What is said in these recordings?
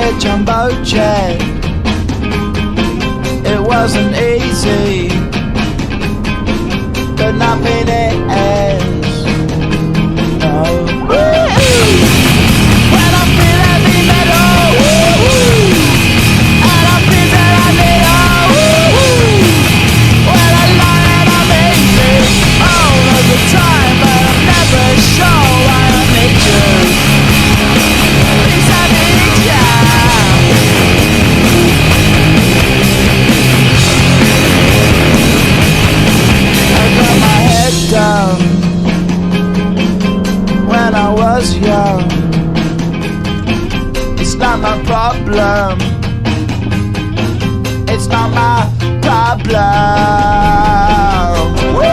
a jumbo jet. It wasn't easy, but nothing is. No. When I feel heavy metal, and I feel that I need when I lie and I'm easy all of the time, but I'm never sure why I need you. Please I need you. I got my head down when I was young. It's not my problem. It's not my problem. Woo!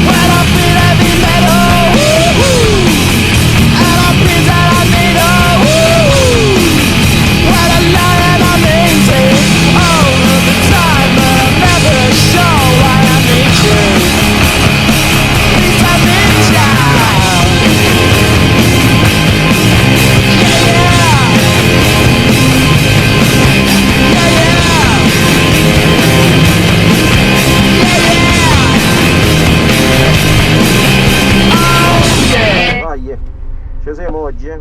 When I feel heavy metal, and I feel that I need when I lie and I'm easy all of the time, but I'm never sure why I need you. Please I need you. Vai, ci siamo oggi,